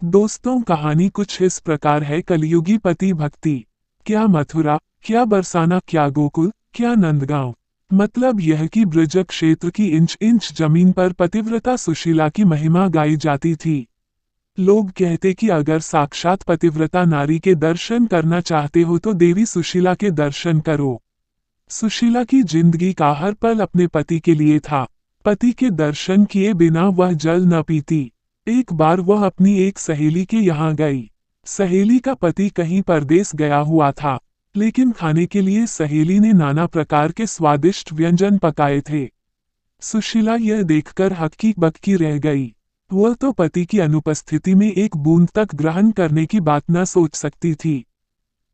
दोस्तों, कहानी कुछ इस प्रकार है। कलयुगी पति भक्ति। क्या मथुरा, क्या बरसाना, क्या गोकुल, क्या नंदगांव। मतलब यह कि ब्रज क्षेत्र की इंच इंच जमीन पर पतिव्रता सुशीला की महिमा गाई जाती थी। लोग कहते कि अगर साक्षात पतिव्रता नारी के दर्शन करना चाहते हो तो देवी सुशीला के दर्शन करो। सुशीला की जिंदगी का हर पल अपने पति के लिए था। पति के दर्शन किए बिना वह जल न पीती। एक बार वह अपनी एक सहेली के यहाँ गई। सहेली का पति कहीं परदेश गया हुआ था, लेकिन खाने के लिए सहेली ने नाना प्रकार के स्वादिष्ट व्यंजन पकाए थे। सुशीला यह देखकर हक्की बक्की रह गई। वह तो पति की अनुपस्थिति में एक बूंद तक ग्रहण करने की बात न सोच सकती थी,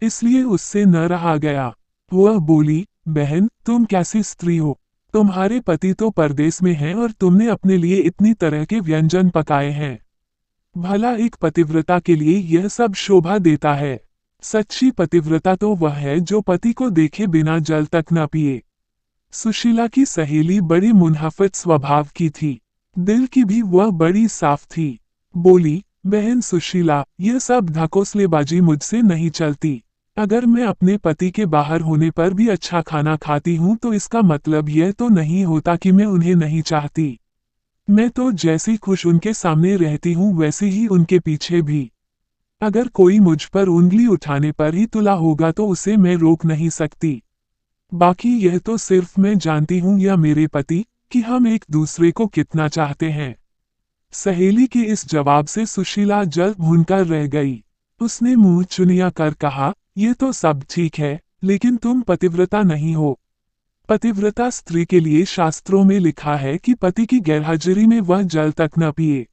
इसलिए उससे न रहा गया। वह बोली, बहन, तुम कैसी स्त्री हो? तुम्हारे पति तो परदेश में हैं और तुमने अपने लिए इतनी तरह के व्यंजन पकाए हैं। भला एक पतिव्रता के लिए यह सब शोभा देता है? सच्ची पतिव्रता तो वह है जो पति को देखे बिना जल तक न पिए। सुशीला की सहेली बड़ी मुनहफित स्वभाव की थी। दिल की भी वह बड़ी साफ थी। बोली, बहन सुशीला, यह सब ढकोसलेबाजी मुझसे नहीं चलती। अगर मैं अपने पति के बाहर होने पर भी अच्छा खाना खाती हूँ तो इसका मतलब यह तो नहीं होता कि मैं उन्हें नहीं चाहती। मैं तो जैसी खुश उनके सामने रहती हूँ वैसे ही उनके पीछे भी। अगर कोई मुझ पर उंगली उठाने पर ही तुला होगा तो उसे मैं रोक नहीं सकती। बाकी यह तो सिर्फ मैं जानती हूँ या मेरे पति कि हम एक दूसरे को कितना चाहते हैं। सहेली के इस जवाब से सुशीला जल भूनकर रह गई। उसने मुंह चुनिया कर कहा, यह तो सब ठीक है, लेकिन तुम पतिव्रता नहीं हो। पतिव्रता स्त्री के लिए शास्त्रों में लिखा है कि पति की गैरहाजिरी में वह जल तक न पिए।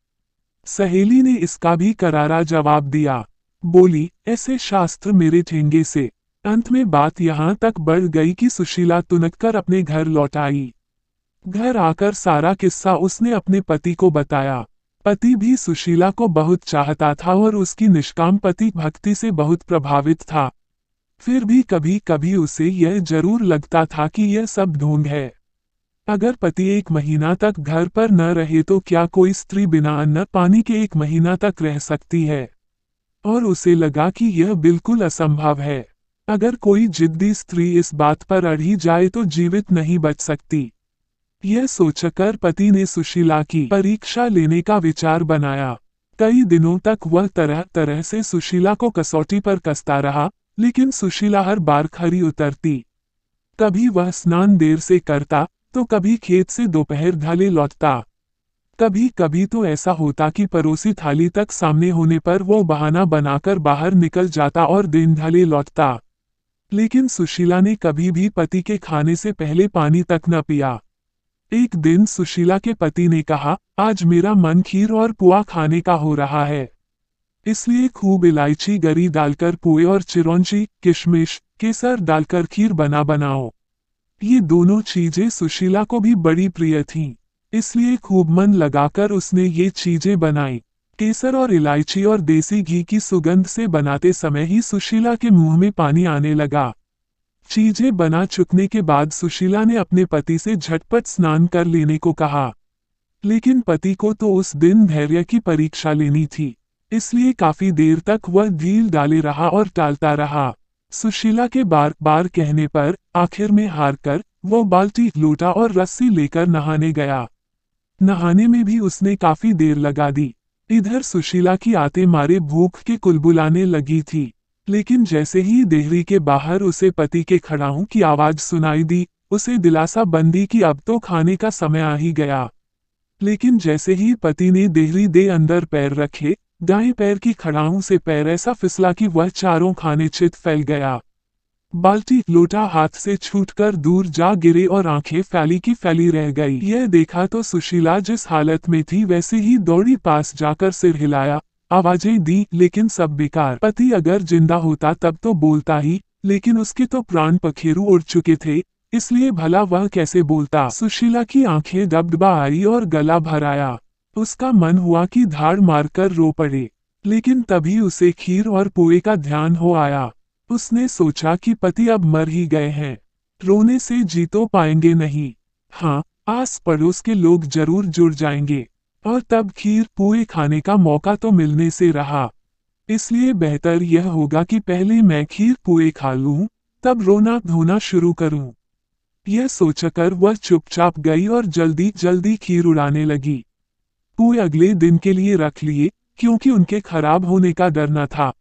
सहेली ने इसका भी करारा जवाब दिया। बोली, ऐसे शास्त्र मेरे ठेंगे से। अंत में बात यहाँ तक बढ़ गई कि सुशीला तुनककर अपने घर लौट आई। घर आकर सारा किस्सा उसने अपने पति को बताया। पति भी सुशीला को बहुत चाहता था और उसकी निष्काम पति भक्ति से बहुत प्रभावित था। फिर भी कभी कभी उसे यह जरूर लगता था कि यह सब ढोंग है। अगर पति एक महीना तक घर पर न रहे तो क्या कोई स्त्री बिना अन्न पानी के एक महीना तक रह सकती है? और उसे लगा कि यह बिल्कुल असंभव है। अगर कोई जिद्दी स्त्री इस बात पर अड़ी जाए तो जीवित नहीं बच सकती। यह सोचकर पति ने सुशीला की परीक्षा लेने का विचार बनाया। कई दिनों तक वह तरह तरह से सुशीला को कसौटी पर कसता रहा, लेकिन सुशीला हर बार खरी उतरती। कभी वह स्नान देर से करता तो कभी खेत से दोपहर ढले लौटता। कभी कभी तो ऐसा होता कि परोसी थाली तक सामने होने पर वो बहाना बनाकर बाहर निकल जाता और दिन ढले लौटता। लेकिन सुशीला ने कभी भी पति के खाने से पहले पानी तक न पिया। एक दिन सुशीला के पति ने कहा, आज मेरा मन खीर और पुआ खाने का हो रहा है, इसलिए खूब इलायची गरी डालकर पुए और चिरौंजी, किशमिश, केसर डालकर खीर बनाओ। ये दोनों चीजें सुशीला को भी बड़ी प्रिय थीं, इसलिए खूब मन लगाकर उसने ये चीजें बनाई। केसर और इलायची और देसी घी की सुगंध से बनाते समय ही सुशीला के मुंह में पानी आने लगा। चीजें बना चुकने के बाद सुशीला ने अपने पति से झटपट स्नान कर लेने को कहा। लेकिन पति को तो उस दिन धैर्य की परीक्षा लेनी थी, इसलिए काफी देर तक वह ढील डाले रहा और टालता रहा। सुशीला के बार बार कहने पर आखिर में हार कर वो बाल्टी, लोटा और रस्सी लेकर नहाने गया। नहाने में भी उसने काफी देर लगा दी। इधर सुशीला की आते मारे भूख के कुलबुलाने लगी थी, लेकिन जैसे ही देहरी के बाहर उसे पति के खड़ाऊं की आवाज सुनाई दी, उसे दिलासा बंदी कि अब तो खाने का समय आ ही गया। लेकिन जैसे ही पति ने देहरी दे अंदर पैर रखे, दाएं पैर की खड़ाऊं से पैर ऐसा फिसला कि वह चारों खाने चित फैल गया। बाल्टी, लोटा हाथ से छूटकर दूर जा गिरे और आंखें फैली की फैली रह गई। यह देखा तो सुशीला जिस हालत में थी वैसे ही दौड़ी पास जाकर सिर हिलाया, आवाजें दी, लेकिन सब बेकार। पति अगर जिंदा होता तब तो बोलता ही, लेकिन उसके तो प्राण पखेरु उड़ चुके थे, इसलिए भला वह कैसे बोलता। सुशीला की आंखें डबडबा आई और गला भर आया। उसका मन हुआ कि धाड़ मारकर रो पड़े, लेकिन तभी उसे खीर और पुए का ध्यान हो आया। उसने सोचा कि पति अब मर ही गए हैं, रोने से जी तो पाएंगे नहीं। हाँ, आस पड़ोस के लोग जरूर जुड़ जाएंगे। और तब खीर पुए खाने का मौका तो मिलने से रहा। इसलिए बेहतर यह होगा कि पहले मैं खीर पुए खा लूं, तब रोना धोना शुरू करूं। यह सोचकर वह चुपचाप गई और जल्दी जल्दी खीर उड़ाने लगी। पुए अगले दिन के लिए रख लिए, क्योंकि उनके खराब होने का डर न था।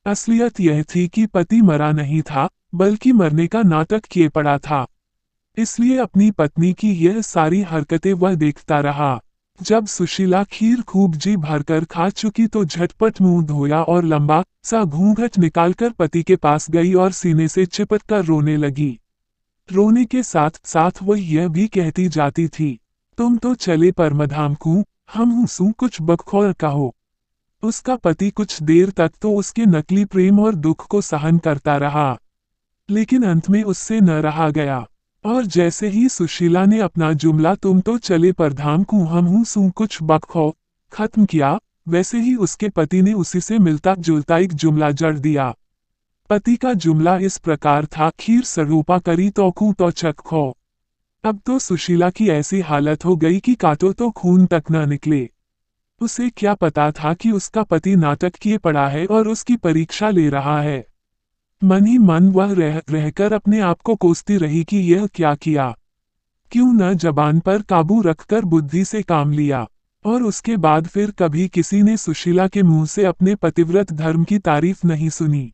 असलियत यह थी कि पति मरा नहीं था, बल्कि मरने का नाटक किए पड़ा था। इसलिए अपनी पत्नी की यह सारी हरकतें वह देखता रहा। जब सुशीला खीर खूब जी भरकर खा चुकी तो झटपट मुंह धोया और लंबा सा घूंघट निकालकर पति के पास गई और सीने से चिपक कर रोने लगी। रोने के साथ साथ वह यह भी कहती जाती थी, तुम तो चले परमधाम को, हम हुसू कुछ बखौल कहो। उसका पति कुछ देर तक तो उसके नकली प्रेम और दुख को सहन करता रहा, लेकिन अंत में उससे न रहा गया। और जैसे ही सुशीला ने अपना जुमला तुम तो चले परधाम को हम हुसू कुछ बखौ खत्म किया, वैसे ही उसके पति ने उसी से मिलता जुलता एक जुमला जड़ दिया। पति का जुमला इस प्रकार था, खीर सरूपा करी तोकू तो चखो। अब तो सुशीला की ऐसी हालत हो गई कि काटो तो खून तक न निकले। उसे क्या पता था कि उसका पति नाटक किए पड़ा है और उसकी परीक्षा ले रहा है। मन ही मन वह रहकर अपने आप को कोसती रही कि यह क्या किया, क्यों न जबान पर काबू रखकर बुद्धि से काम लिया। और उसके बाद फिर कभी किसी ने सुशीला के मुंह से अपने पतिव्रत धर्म की तारीफ नहीं सुनी।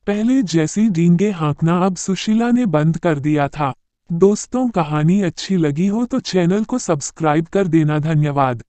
पहले जैसी डींगे हाँकना अब सुशीला ने बंद कर दिया था। दोस्तों, कहानी अच्छी लगी हो तो चैनल को सब्सक्राइब कर देना। धन्यवाद।